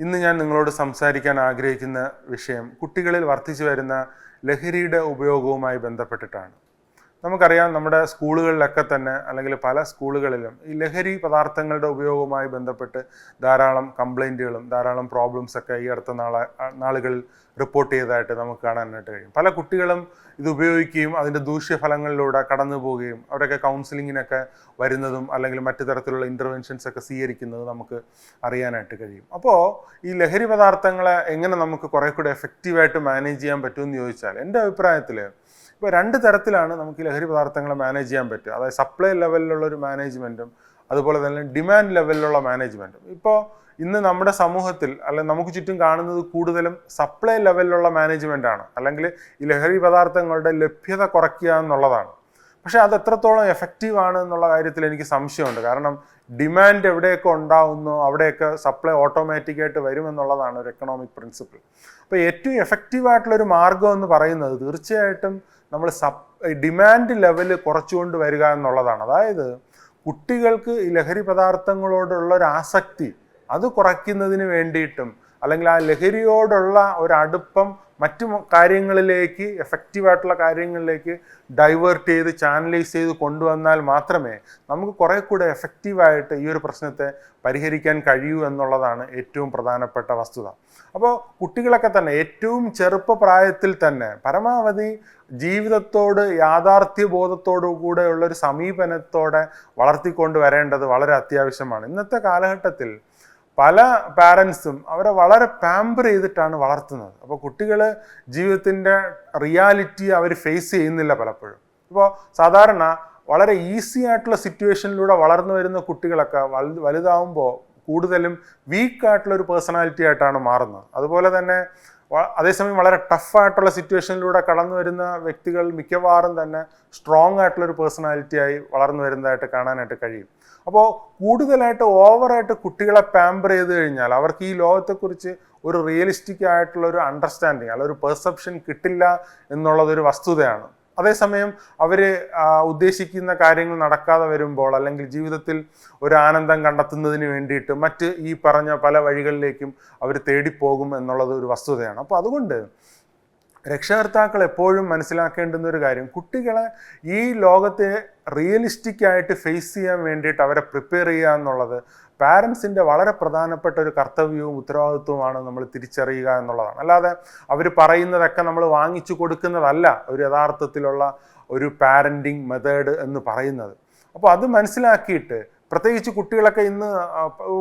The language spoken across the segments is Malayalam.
ഇന്ന് ഞാൻ നിങ്ങളോട് സംസാരിക്കാൻ ആഗ്രഹിക്കുന്ന വിഷയം കുട്ടികളിൽ വർദ്ധിച്ചു വരുന്ന ലഹരിയുടെ ഉപയോഗവുമായി ബന്ധപ്പെട്ടിട്ടാണ്. നമുക്കറിയാം, നമ്മുടെ സ്കൂളുകളിലൊക്കെ തന്നെ അല്ലെങ്കിൽ പല സ്കൂളുകളിലും ഈ ലഹരി പദാർത്ഥങ്ങളുടെ ഉപയോഗവുമായി ബന്ധപ്പെട്ട് ധാരാളം കംപ്ലൈൻറ്റുകളും ധാരാളം പ്രോബ്ലംസൊക്കെ ഈ അടുത്ത നാളുകളിൽ റിപ്പോർട്ട് ചെയ്തതായിട്ട് നമുക്ക് കാണാനായിട്ട് കഴിയും. പല കുട്ടികളും ഇത് ഉപയോഗിക്കുകയും അതിൻ്റെ ദൂഷ്യഫലങ്ങളിലൂടെ കടന്നു പോവുകയും അവരൊക്കെ കൗൺസിലിങ്ങിനൊക്കെ വരുന്നതും അല്ലെങ്കിൽ മറ്റു തരത്തിലുള്ള ഇൻ്റർവെൻഷൻസ് ഒക്കെ സ്വീകരിക്കുന്നത് നമുക്ക് അറിയാനായിട്ട് കഴിയും. അപ്പോൾ ഈ ലഹരി പദാർത്ഥങ്ങളെ എങ്ങനെ നമുക്ക് കുറേ കൂടെ എഫക്റ്റീവായിട്ട് മാനേജ് ചെയ്യാൻ പറ്റുമെന്ന് ചോദിച്ചാൽ, എൻ്റെ അഭിപ്രായത്തിൽ ഇപ്പോൾ രണ്ട് തരത്തിലാണ് നമുക്ക് ഈ ലഹരി പദാർത്ഥങ്ങളെ മാനേജ് ചെയ്യാൻ പറ്റുക. അതായത് സപ്ലൈ ലെവലിലുള്ള ഒരു മാനേജ്മെൻറ്റും അതുപോലെ തന്നെ ഡിമാൻഡ് ലെവലിലുള്ള മാനേജ്മെൻറ്റും. ഇപ്പോൾ ഇന്ന് നമ്മുടെ സമൂഹത്തിൽ അല്ലെങ്കിൽ നമുക്ക് ചുറ്റും കാണുന്നത് കൂടുതലും സപ്ലൈ ലെവലിലുള്ള മാനേജ്മെൻറ്റാണ്, അല്ലെങ്കിൽ ഈ ലഹരി പദാർത്ഥങ്ങളുടെ ലഭ്യത കുറയ്ക്കുക എന്നുള്ളതാണ്. പക്ഷേ അത് എത്രത്തോളം എഫക്റ്റീവാണ് എന്നുള്ള കാര്യത്തിൽ എനിക്ക് സംശയമുണ്ട്. കാരണം ഡിമാൻഡ് എവിടെയൊക്കെ ഉണ്ടാവുന്നോ അവിടെയൊക്കെ സപ്ലൈ ഓട്ടോമാറ്റിക്കായിട്ട് വരുമെന്നുള്ളതാണ് ഒരു എക്കണോമിക് പ്രിൻസിപ്പിൾ. അപ്പോൾ ഏറ്റവും എഫക്റ്റീവായിട്ടുള്ളൊരു മാർഗം എന്ന് പറയുന്നത് തീർച്ചയായിട്ടും നമ്മൾ ഡിമാൻഡ് ലെവൽ കുറച്ചുകൊണ്ട് വരിക എന്നുള്ളതാണ്. അതായത് കുട്ടികൾക്ക് ഈ ലഹരി പദാർത്ഥങ്ങളോടുള്ള ഒരു ആസക്തി അത് കുറയ്ക്കുന്നതിന് വേണ്ടിയിട്ടും അല്ലെങ്കിൽ ആ ലഹരിയോടുള്ള ഒരു അടുപ്പം മറ്റു കാര്യങ്ങളിലേക്ക്, എഫക്റ്റീവായിട്ടുള്ള കാര്യങ്ങളിലേക്ക് ഡൈവേർട്ട് ചെയ്ത് ചാനലൈസ് ചെയ്ത് കൊണ്ടുവന്നാൽ മാത്രമേ നമുക്ക് കുറേ കൂടെ എഫക്റ്റീവായിട്ട് ഈ ഒരു പ്രശ്നത്തെ പരിഹരിക്കാൻ കഴിയൂ എന്നുള്ളതാണ് ഏറ്റവും പ്രധാനപ്പെട്ട വസ്തുത. അപ്പോൾ കുട്ടികളൊക്കെ തന്നെ ഏറ്റവും ചെറുപ്പപ്രായത്തിൽ തന്നെ പരമാവധി ജീവിതത്തോട് യാഥാർത്ഥ്യബോധത്തോടു കൂടെയുള്ളൊരു സമീപനത്തോടെ വളർത്തിക്കൊണ്ട് വരേണ്ടത് വളരെ അത്യാവശ്യമാണ്. ഇന്നത്തെ കാലഘട്ടത്തിൽ പല പാരൻസും അവരെ വളരെ പാമ്പർ ചെയ്തിട്ടാണ് വളർത്തുന്നത്. അപ്പോൾ കുട്ടികൾ ജീവിതത്തിൻ്റെ റിയാലിറ്റി അവർ ഫേസ് ചെയ്യുന്നില്ല പലപ്പോഴും. ഇപ്പോൾ സാധാരണ വളരെ ഈസി ആയിട്ടുള്ള സിറ്റുവേഷനിലൂടെ വളർന്നു വരുന്ന കുട്ടികളൊക്കെ വലുതാവുമ്പോൾ കൂടുതലും വീക്കായിട്ടുള്ളൊരു പേഴ്സണാലിറ്റി ആയിട്ടാണ് മാറുന്നത്. അതുപോലെ തന്നെ അതേസമയം വളരെ ടഫായിട്ടുള്ള സിറ്റുവേഷനിലൂടെ കടന്നു വരുന്ന വ്യക്തികൾ മിക്കവാറും തന്നെ സ്ട്രോങ് ആയിട്ടുള്ളൊരു പേഴ്സണാലിറ്റിയായി വളർന്നു വരുന്നതായിട്ട് കാണാനായിട്ട് കഴിയും. അപ്പോൾ കൂടുതലായിട്ട് ഓവറായിട്ട് കുട്ടികളെ പാമ്പർ ചെയ്ത് കഴിഞ്ഞാൽ അവർക്ക് ഈ ലോകത്തെക്കുറിച്ച് ഒരു റിയലിസ്റ്റിക് ആയിട്ടുള്ളൊരു അണ്ടർസ്റ്റാൻഡിങ് അല്ലെങ്കിൽ ഒരു പെർസെപ്ഷൻ കിട്ടില്ല എന്നുള്ളതൊരു വസ്തുതയാണ്. അതേസമയം അവർ ഉദ്ദേശിക്കുന്ന കാര്യങ്ങൾ നടക്കാതെ വരുമ്പോൾ അല്ലെങ്കിൽ ജീവിതത്തിൽ ഒരു ആനന്ദം കണ്ടെത്തുന്നതിന് വേണ്ടിയിട്ട് മറ്റ് ഈ പറഞ്ഞ പല വഴികളിലേക്കും അവർ തേടിപ്പോകും എന്നുള്ളത് ഒരു വസ്തുതയാണ്. അപ്പോൾ അതുകൊണ്ട് രക്ഷകർത്താക്കൾ എപ്പോഴും മനസ്സിലാക്കേണ്ടുന്ന ഒരു കാര്യം, കുട്ടികളെ ഈ ലോകത്തെ റിയലിസ്റ്റിക് ആയിട്ട് ഫേസ് ചെയ്യാൻ വേണ്ടിയിട്ട് അവരെ പ്രിപ്പയർ ചെയ്യുക എന്നുള്ളത് പാരൻസിൻ്റെ വളരെ പ്രധാനപ്പെട്ട ഒരു കർത്തവ്യവും ഉത്തരവാദിത്വവുമാണ് നമ്മൾ തിരിച്ചറിയുക എന്നുള്ളതാണ്. അല്ലാതെ അവർ പറയുന്നതൊക്കെ നമ്മൾ വാങ്ങിച്ചു കൊടുക്കുന്നതല്ല ഒരു യഥാർത്ഥത്തിലുള്ള ഒരു പാരൻറ്റിങ് മെത്തേഡ് എന്ന് പറയുന്നത്. അപ്പോൾ അത് മനസ്സിലാക്കിയിട്ട്, പ്രത്യേകിച്ച്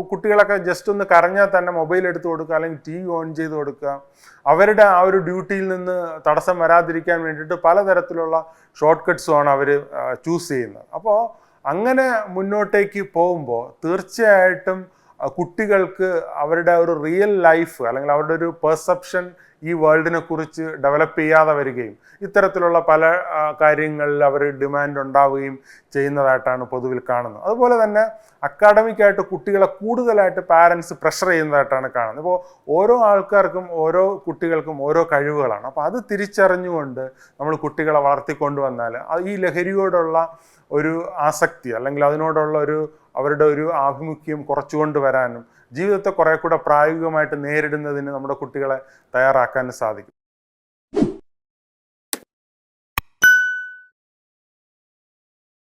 കുട്ടികളൊക്കെ ജസ്റ്റ് ഒന്ന് കരഞ്ഞാൽ തന്നെ മൊബൈൽ എടുത്ത് കൊടുക്കുക അല്ലെങ്കിൽ TV ഓൺ ചെയ്ത് കൊടുക്കുക. അവരുടെ ആ ഒരു ഡ്യൂട്ടിയിൽ നിന്ന് തടസ്സം വരാതിരിക്കാൻ വേണ്ടിയിട്ട് പലതരത്തിലുള്ള ഷോർട്ട് കട്ട്സുമാണ് അവർ ചൂസ് ചെയ്യുന്നത്. അപ്പോൾ അങ്ങനെ മുന്നോട്ടേക്ക് പോകുമ്പോൾ തീർച്ചയായിട്ടും കുട്ടികൾക്ക് അവരുടെ ഒരു റിയൽ ലൈഫ് അല്ലെങ്കിൽ അവരുടെ ഒരു പെർസെപ്ഷൻ ഈ വേൾഡിനെ കുറിച്ച് ഡെവലപ്പ് ചെയ്യാതെ വരികയും ഇത്തരത്തിലുള്ള പല കാര്യങ്ങളിൽ അവർ ഡിമാൻഡ് ഉണ്ടാവുകയും ചെയ്യുന്നതായിട്ടാണ് പൊതുവിൽ കാണുന്നത്. അതുപോലെ തന്നെ അക്കാഡമിക്കായിട്ട് കുട്ടികളെ കൂടുതലായിട്ട് പാരൻസ് പ്രഷർ ചെയ്യുന്നതായിട്ടാണ് കാണുന്നത്. ഇപ്പോൾ ഓരോ ആൾക്കാർക്കും ഓരോ കുട്ടികൾക്കും ഓരോ കഴിവുകളാണ്. അപ്പോൾ അത് തിരിച്ചറിഞ്ഞുകൊണ്ട് നമ്മൾ കുട്ടികളെ വളർത്തിക്കൊണ്ടുവന്നാൽ ഈ ലഹരിയോടുള്ള ഒരു ആസക്തി അല്ലെങ്കിൽ അതിനോടുള്ള അവരുടെ ഒരു ആഭിമുഖ്യം കുറച്ചുകൊണ്ട് വരാനും ജീവിതത്തെ കുറെ കൂടെ പ്രായോഗികമായിട്ട് നേരിടുന്നതിന് നമ്മുടെ കുട്ടികളെ തയ്യാറാക്കാൻ സാധിക്കും.